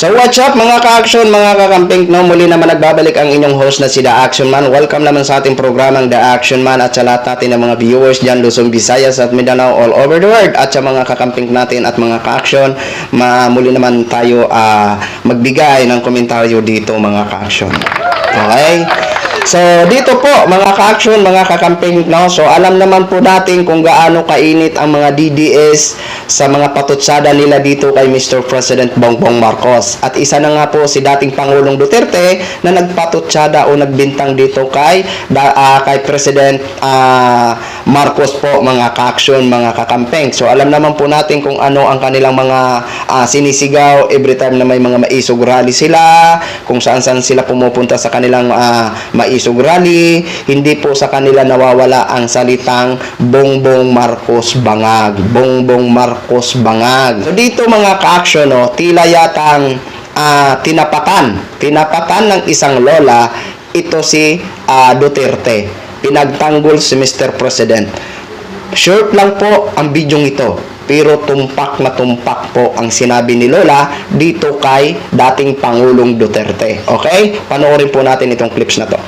So what's up mga ka-action, mga kakamping, no? Muli naman nagbabalik ang inyong host na si The Action Man. Welcome naman sa ating programang The Action Man at sa lahat natin ng mga viewers dyan, Luzon, Visayas at Mindanao, all over the world. At sa mga kakamping natin at mga ka-action, muli naman tayo magbigay ng komentaryo dito mga ka-action. Okay? So, dito po, mga ka-action, mga kakamping, no? So, alam naman po natin kung gaano kainit ang mga DDS sa mga patutsada nila dito kay Mr. President Bongbong Marcos. At isa na nga po si dating Pangulong Duterte na nagpatutsada o nagbintang dito kay President Marcos po, mga ka-action, mga kakamping. So, alam naman po natin kung ano ang kanilang mga sinisigaw every time na may mga maisog rally sila, kung saan-saan sila pumupunta sa kanilang maisog rally, hindi po sa kanila nawawala ang salitang Bongbong Marcos Bangag. Bongbong Marcos Bangag. So dito mga ka-action, no, tila yatang tinapatan ng isang lola ito si Duterte. Pinagtanggol si Mr. President. Short lang po ang bidyong ito, pero tumpak na tumpak po ang sinabi ni Lola dito kay dating Pangulong Duterte. Okay? Panoorin po natin itong clips na to.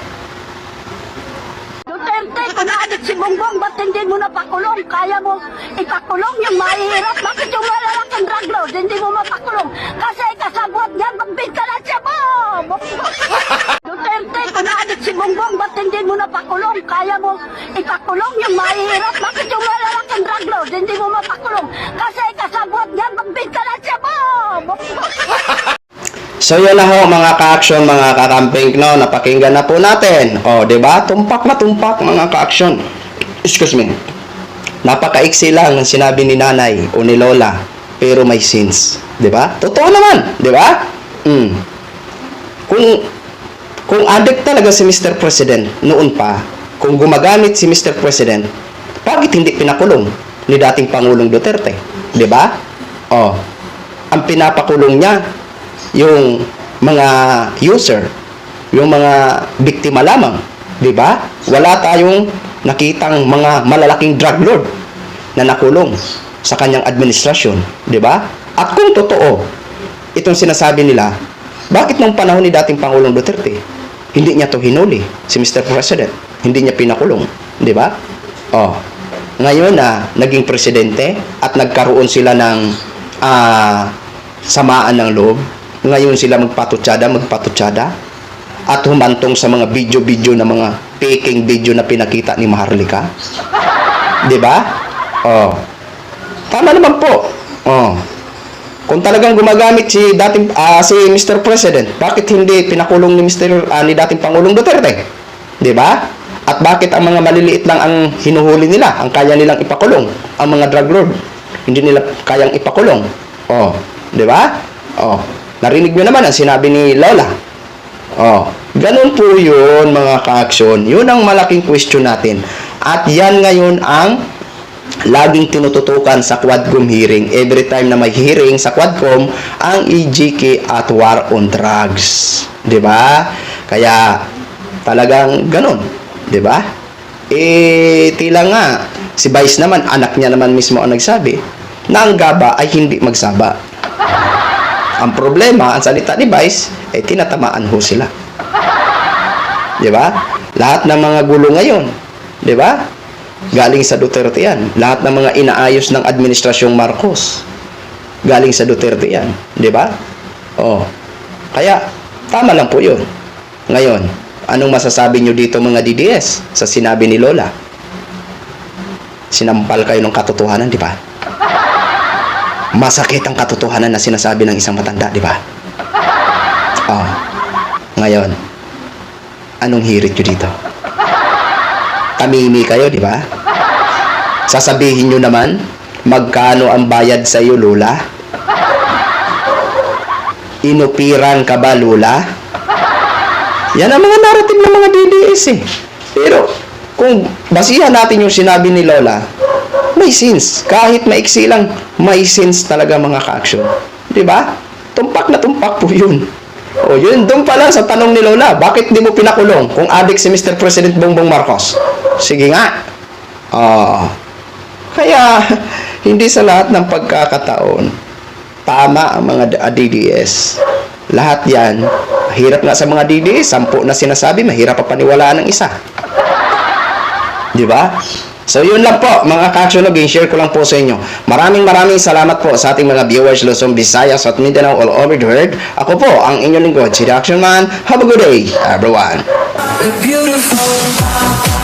Duterte, panaadik si Bongbong, ba't hindi mo napakulong? Kaya mo ipakulong yung mahihirap? Bakit yung malalaking drug lord, hindi mo mapakulong? Kasi kasabot niyan, magbinta na siya mo! Duterte, panaadik si Bongbong, ba't hindi mo napakulong? Kaya mo ipakulong yung mahihirap? Bakit yung malalaking drug lord, hindi mo mapakulong? Kasi kasabot niyan, magbinta na siya mo! So yun na ho mga ka-action, mga kakamping, no, napakinggan na po natin. O, di ba? Tumpak na tumpak mga ka-action. Excuse me. Napakaiksi lang ng sinabi ni nanay o ni lola, pero may sins, di ba? Totoo naman, di ba? Kung addict talaga si Mr. President noon pa, kung gumagamit si Mr. President, bakit hindi pinakulong ni dating Pangulong Duterte? Di ba? O, ang pinapakulong niya yung mga user, yung mga biktima lamang, di ba? Wala tayong nakitang mga malalaking drug lord na nakulong sa kanyang administrasyon, di ba? At kung totoo itong sinasabi nila, bakit nung panahon ni dating Pangulong Duterte, hindi niya to hinuli si Mr. President, hindi niya pinakulong, di ba? Oh, ngayon na naging presidente at nagkaroon sila ng samaan ng loob, ngayon sila magpatutsada at humantong sa mga video na mga faking video na pinakita ni Maharlika. 'Di ba? Oh. Tama naman po. Oh. Kung talagang gumagamit si Mr. President, bakit hindi pinakulong ni dating Pangulong Duterte? 'Di ba? At bakit ang mga maliliit lang ang hinuhuli nila, ang kaya nilang ipakulong, ang mga drug lord, hindi nila kayang ipakulong? Oh, 'di ba? Oh. Narinig nyo naman ang sinabi ni Lola. Oh, ganun po yun mga ka-action. Yun ang malaking question natin. At yan ngayon ang laging tinututukan sa Quadcom hearing. Every time na may hearing sa Quadcom, ang EJK at war on drugs. 'Di ba? Kaya talagang ganun, 'di ba? Tila nga si Vice naman, anak niya naman mismo ang nagsabi na ang GABA ay hindi magsaba. Ang problema, ang salita ni Vice, tinatamaan ho sila. Di ba? Lahat ng mga gulo ngayon, di ba? Galing sa Duterte yan. Lahat ng mga inaayos ng administrasyong Marcos, galing sa Duterte yan. Di ba? Oh. Kaya, tama lang po yun. Ngayon, anong masasabi nyo dito mga DDS sa sinabi ni Lola? Sinampal kayo ng katotohanan, di ba? Masakit ang katotohanan na sinasabi ng isang matanda, di ba? Oh. Ngayon, anong hirit nyo dito? Tamimi kayo, di ba? Sasabihin nyo naman, magkano ang bayad sa iyo, Lola? Inupiran ka ba, Lola? Yan ang mga narrative ng mga DDS eh. Pero, kung basihan natin yung sinabi ni Lola, may sins. Kahit maiksi lang, may sins talaga mga ka-action. Diba? Tumpak na tumpak po yun. O yun, doon pa lang sa tanong ni Lola, bakit di mo pinakulong kung adik si Mr. President Bongbong Marcos? Sige nga. Kaya, hindi sa lahat ng pagkakataon, tama ang mga DDS. Lahat yan, hirap nga sa mga DDS, 10 na sinasabi, mahirap pa paniwalaan ng isa. Di ba? So, yun lang po, mga ka-aksyonog, share ko lang po sa inyo. Maraming salamat po sa ating mga viewers, Luzon, Visayas, at Mindanao, all over the world. Ako po, ang inyong lingkod, si The Action Man. Have a good day, everyone. Beautiful.